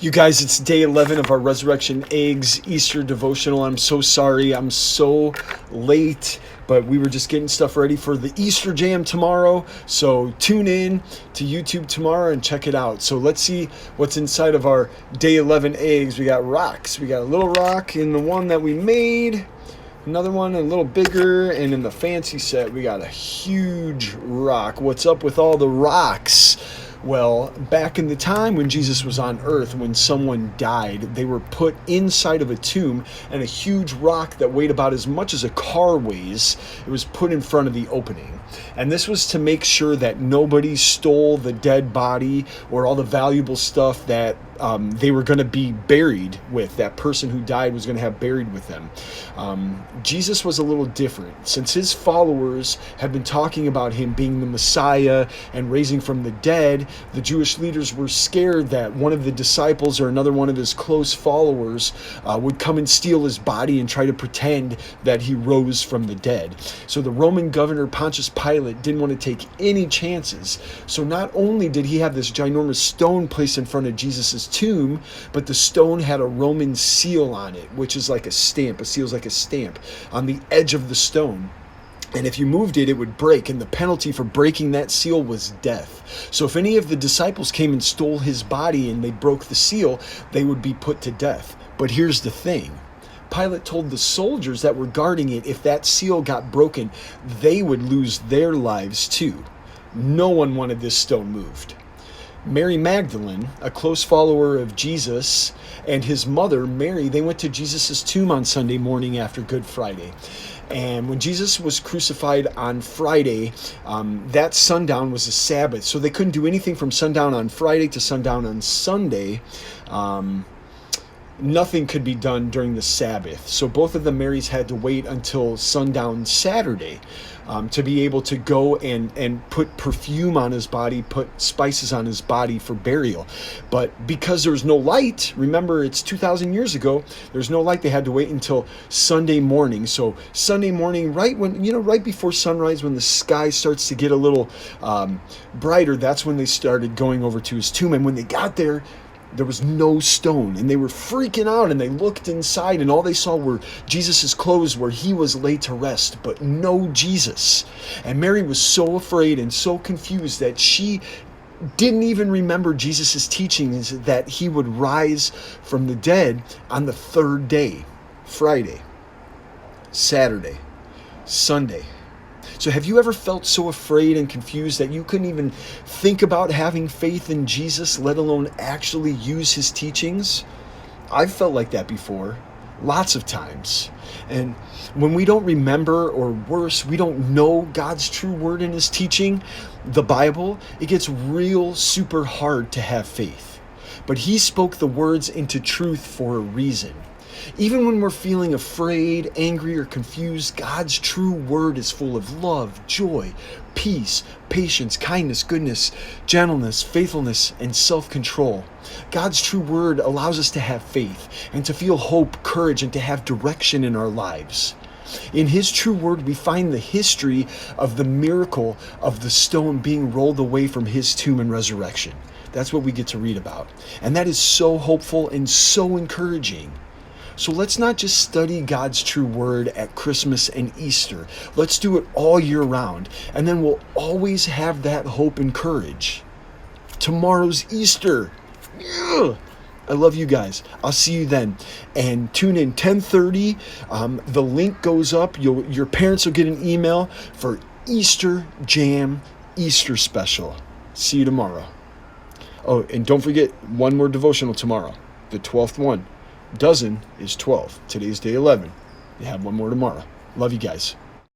You guys, it's day 11 of our Resurrection Eggs Easter devotional. I'm so sorry. I'm so late, but we were just getting stuff ready for the Easter Jam tomorrow. So tune in to YouTube tomorrow and check it out. So let's see what's inside of our day 11 eggs. We got rocks. We got a little rock in the one that we made. Another one a little bigger, and in the fancy set we got a huge rock. What's up with all the rocks? Well, back in the time when Jesus was on earth, when someone died, they were put inside of a tomb, and a huge rock that weighed about as much as a car weighs, it was put in front of the opening. And this was to make sure that nobody stole the dead body or all the valuable stuff that they were going to be buried with. That person who died was going to have buried with them. Jesus was a little different. Since his followers had been talking about him being the Messiah and raising from the dead, the Jewish leaders were scared that one of the disciples or another one of his close followers would come and steal his body and try to pretend that he rose from the dead. So the Roman governor Pontius Pilate didn't want to take any chances. So not only did he have this ginormous stone placed in front of Jesus's tomb, but the stone had a Roman seal on it, which is like a stamp. A seal is like a stamp on the edge of the stone. And if you moved it, it would break. And the penalty for breaking that seal was death. So if any of the disciples came and stole his body and they broke the seal, they would be put to death. But here's the thing. Pilate told the soldiers that were guarding it, if that seal got broken, they would lose their lives too. No one wanted this stone moved. Mary Magdalene, a close follower of Jesus, and his mother, Mary, they went to Jesus' tomb on Sunday morning after Good Friday. And when Jesus was crucified on Friday, that sundown was a Sabbath. So they couldn't do anything from sundown on Friday to sundown on Sunday. Nothing could be done during the Sabbath. So both of the Marys had to wait until sundown Saturday to be able to go and put perfume on his body, put spices on his body for burial. But because there was no light, remember it's 2,000 years ago, there's no light, they had to wait until Sunday morning. So Sunday morning, right before sunrise, when the sky starts to get a little brighter, that's when they started going over to his tomb. And when they got there was no stone, and they were freaking out, and they looked inside, and all they saw were Jesus's clothes where he was laid to rest, but no Jesus. And Mary was so afraid and so confused that she didn't even remember Jesus's teachings that he would rise from the dead on the third day, Friday, Saturday, Sunday. So have you ever felt so afraid and confused that you couldn't even think about having faith in Jesus, let alone actually use his teachings? I've felt like that before, lots of times. And when we don't remember, or worse, we don't know God's true word in his teaching, the Bible, it gets real super hard to have faith. But he spoke the words into truth for a reason. Even when we're feeling afraid, angry, or confused, God's true word is full of love, joy, peace, patience, kindness, goodness, gentleness, faithfulness, and self-control. God's true word allows us to have faith and to feel hope, courage, and to have direction in our lives. In his true word, we find the history of the miracle of the stone being rolled away from his tomb and resurrection. That's what we get to read about. And that is so hopeful and so encouraging. So let's not just study God's true word at Christmas and Easter. Let's do it all year round, and then we'll always have that hope and courage. Tomorrow's Easter. Yeah. I love you guys. I'll see you then. And tune in 10:30. The link goes up. Your parents will get an email for Easter Jam Easter Special. See you tomorrow. Oh, and don't forget, one more devotional tomorrow, the 12th one. Dozen is 12. Today's day 11. You have one more tomorrow. Love you guys.